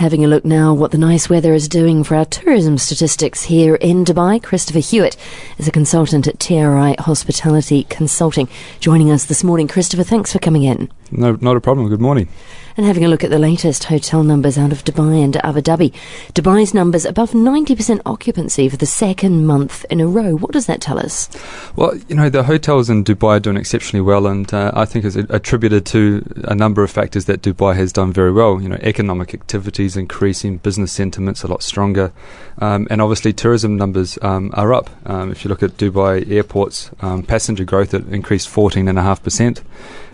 Having a look now what the nice weather is doing for our tourism statistics here in Dubai. Christopher Hewett is a consultant at TRI Hospitality Consulting, joining us this morning. Christopher, thanks for coming in. No, not a problem. Good morning. And having a look at the latest hotel numbers out of Dubai and Abu Dhabi. Dubai's numbers above 90% occupancy for the second month in a row. What does that tell us? Well, the hotels in Dubai are doing exceptionally well, and I think it's attributed to a number of factors that Dubai has done very well. Economic activities increasing, business sentiments a lot stronger, and obviously tourism numbers are up. If you look at Dubai airports, passenger growth, it increased 14.5%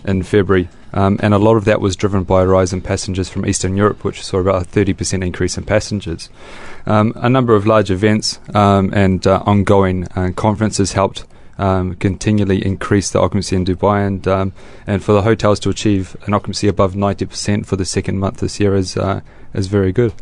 in February. And a lot of that was driven by a rise in passengers from Eastern Europe, which saw about a 30% increase in passengers. A number of large events and ongoing conferences helped continually increase the occupancy in Dubai, and for the hotels to achieve an occupancy above 90% for the second month this year is very good.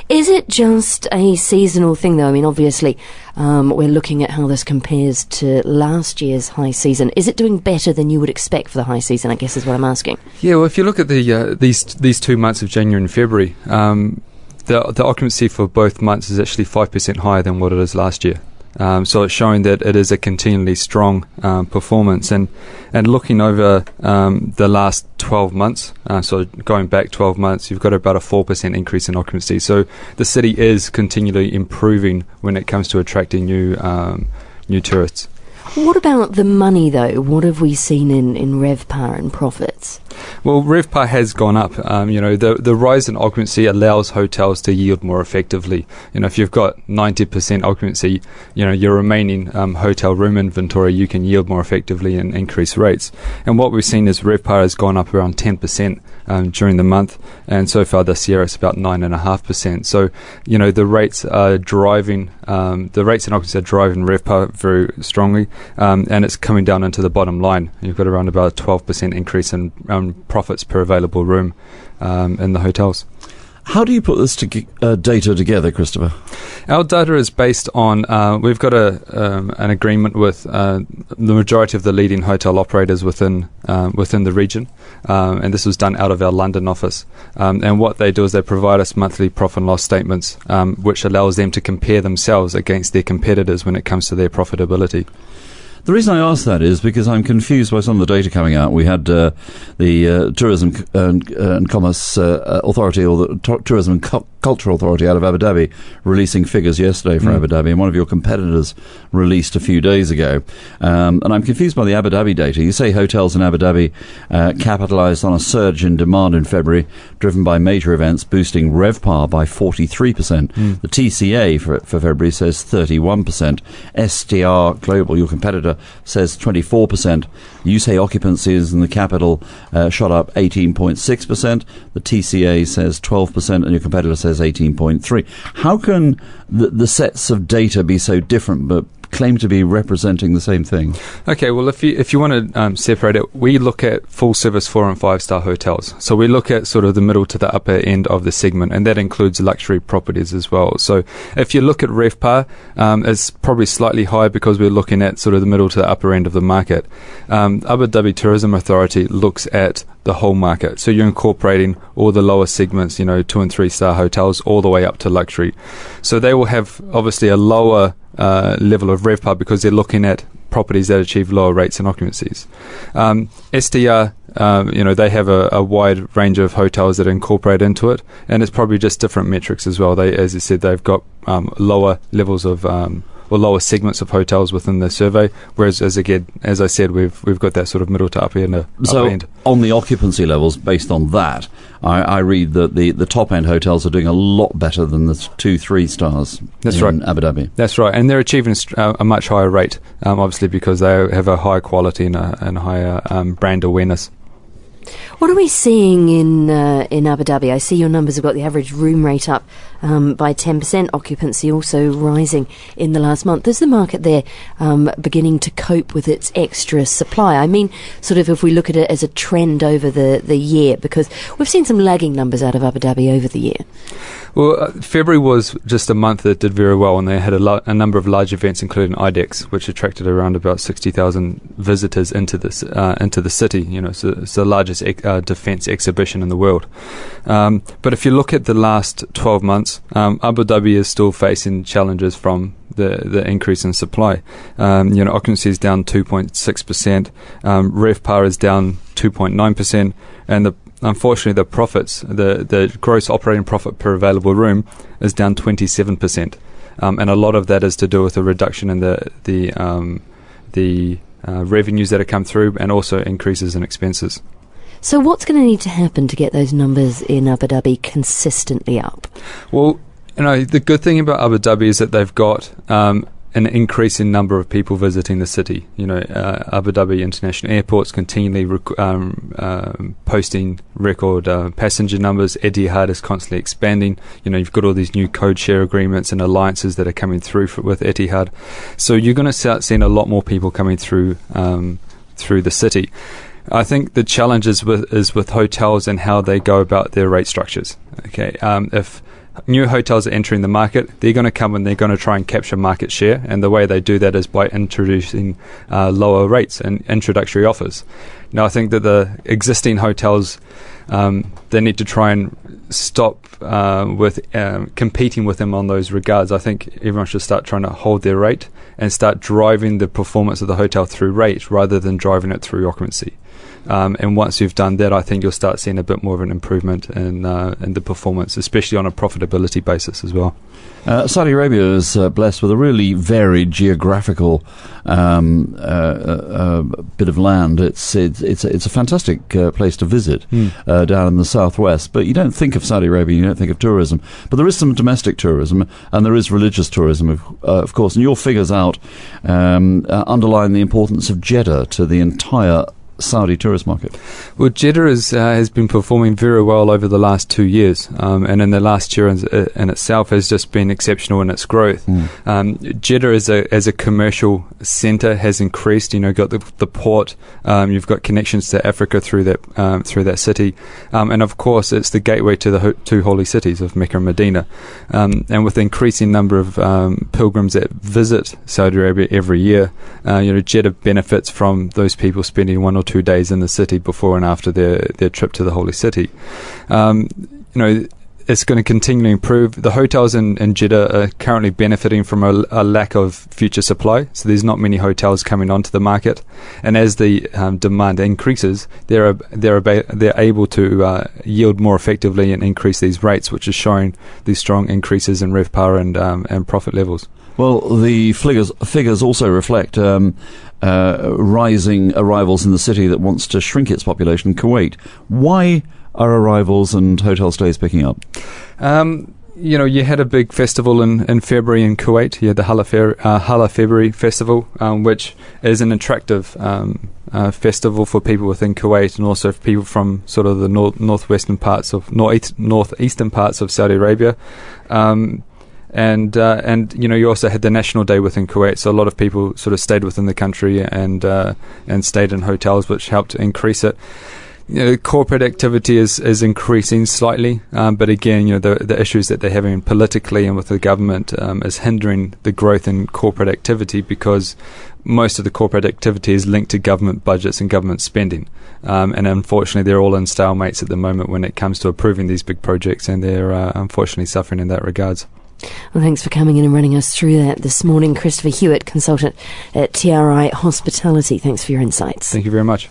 Is it just a seasonal thing, though? I mean, obviously, we're looking at how this compares to last year's high season. Is it doing better than you would expect for the high season, I guess is what I'm asking? Yeah, well, if you look at these 2 months of January and February, the occupancy for both months is actually 5% higher than what it is last year. So it's showing that it is a continually strong performance. And looking over the last 12 months, so going back 12 months, you've got about a 4% increase in occupancy. So the city is continually improving when it comes to attracting new tourists. What about the money, though? What have we seen in RevPAR and profits? Well, RevPAR has gone up. The rise in occupancy allows hotels to yield more effectively. If you've got 90% occupancy, your remaining hotel room inventory, you can yield more effectively and increase rates. And what we've seen is RevPAR has gone up around 10% during the month, and so far this year it's about 9.5%. So, the rates are driving, the rates in occupancy are driving RevPAR very strongly, and it's coming down into the bottom line. You've got around about a 12% increase in profits per available room in the hotels. How do you put this data together, Christopher? Our data is based on, we've got an agreement with the majority of the leading hotel operators within the region, and this was done out of our London office. And what they do is they provide us monthly profit and loss statements, which allows them to compare themselves against their competitors when it comes to their profitability. The reason I ask that is because I'm confused by some of the data coming out. We had the Tourism and Commerce Authority, or the Tourism and Culture Authority out of Abu Dhabi, releasing figures yesterday for Abu Dhabi, and one of your competitors released a few days ago. And I'm confused by the Abu Dhabi data. You say hotels in Abu Dhabi capitalised on a surge in demand in February, driven by major events, boosting RevPAR by 43%. The TCA for February says 31%. STR Global, your competitor, says 24%. You say occupancies in the capital shot up 18.6%. The TCA says 12%, and your competitor says 18.3%. How can the sets of data be so different but claim to be representing the same thing? Okay, well, if you want to separate it, we look at full service 4- and 5-star hotels. So we look at sort of the middle to the upper end of the segment, and that includes luxury properties as well. So if you look at RevPAR, it's probably slightly higher because we're looking at sort of the middle to the upper end of the market. Abu Dhabi Tourism Authority looks at the whole market. So you're incorporating all the lower segments, 2- and 3-star hotels, all the way up to luxury. So they will have obviously a lower level of RevPAR because they're looking at properties that achieve lower rates and occupancies. STR, they have a wide range of hotels that incorporate into it, and it's probably just different metrics as well. They, as you said, they've got lower levels of or lower segments of hotels within the survey, whereas as I said, we've got that sort of middle to upper end. So on the occupancy levels, based on that, I read that the top end hotels are doing a lot better than the 2-3 stars. That's in right. Abu Dhabi. That's right, and they're achieving a much higher rate, obviously because they have a higher quality and a higher brand awareness. What are we seeing in Abu Dhabi? I see your numbers have got the average room rate up by 10%, occupancy also rising in the last month. Is the market there beginning to cope with its extra supply? I mean, sort of if we look at it as a trend over the year, because we've seen some lagging numbers out of Abu Dhabi over the year. Well, February was just a month that did very well, and they had a number of large events, including IDEX, which attracted around about 60,000 visitors into the city. You know, so it's the largest defence exhibition in the world. But if you look at the last 12 months, Abu Dhabi is still facing challenges from the increase in supply. Occupancy is down 2.6%, RevPAR is down 2.9%, and unfortunately, the profits, the gross operating profit per available room is down 27%, and a lot of that is to do with a reduction in the revenues that have come through, and also increases in expenses. So, what's going to need to happen to get those numbers in Abu Dhabi consistently up? Well, the good thing about Abu Dhabi is that they've got an increasing number of people visiting the city. Abu Dhabi International Airport's continually posting record passenger numbers. Etihad is constantly expanding. You've got all these new code share agreements and alliances that are coming through with Etihad. So you're going to start seeing a lot more people coming through the city. I think the challenge is with hotels and how they go about their rate structures. Okay, if new hotels are entering the market, they're going to come and they're going to try and capture market share, and the way they do that is by introducing lower rates and introductory offers. Now, I think that the existing hotels, they need to try and stop with competing with them on those regards. I think everyone should start trying to hold their rate and start driving the performance of the hotel through rate rather than driving it through occupancy. And once you've done that, I think you'll start seeing a bit more of an improvement in the performance, especially on a profitability basis as well. Saudi Arabia is blessed with a really varied geographical bit of land. It's a fantastic place to visit down in the southwest. But you don't think of Saudi Arabia, you don't think of tourism. But there is some domestic tourism, and there is religious tourism, of course. And your figures out underline the importance of Jeddah to the entire Saudi tourist market. Well, Jeddah has been performing very well over the last 2 years, and in the last year in itself has just been exceptional in its growth. Jeddah as a commercial centre has increased. Got the port, you've got connections to Africa through that city, and of course it's the gateway to the two holy cities of Mecca and Medina. And with the increasing number of pilgrims that visit Saudi Arabia every year, Jeddah benefits from those people spending 1 or 2 days in the city before and after their trip to the holy city. It's going to continue to improve. The hotels in Jeddah are currently benefiting from a lack of future supply, so there's not many hotels coming onto the market. And as the demand increases, they're able to yield more effectively and increase these rates, which is showing these strong increases in RevPAR and profit levels. Well, the figures also reflect rising arrivals in the city that wants to shrink its population, Kuwait. Why are arrivals and hotel stays picking up? You had a big festival in February in Kuwait. You had the Hala February Festival, which is an attractive festival for people within Kuwait, and also for people from sort of the northeastern parts of Saudi Arabia. And you also had the National Day within Kuwait, so a lot of people sort of stayed within the country and stayed in hotels, which helped increase it. Corporate activity is increasing slightly, but again, the issues that they're having politically and with the government is hindering the growth in corporate activity, because most of the corporate activity is linked to government budgets and government spending, and unfortunately they're all in stalemates at the moment when it comes to approving these big projects, and they're unfortunately suffering in that regards. Well, thanks for coming in and running us through that this morning. Christopher Hewett, consultant at TRI Hospitality. Thanks for your insights. Thank you very much.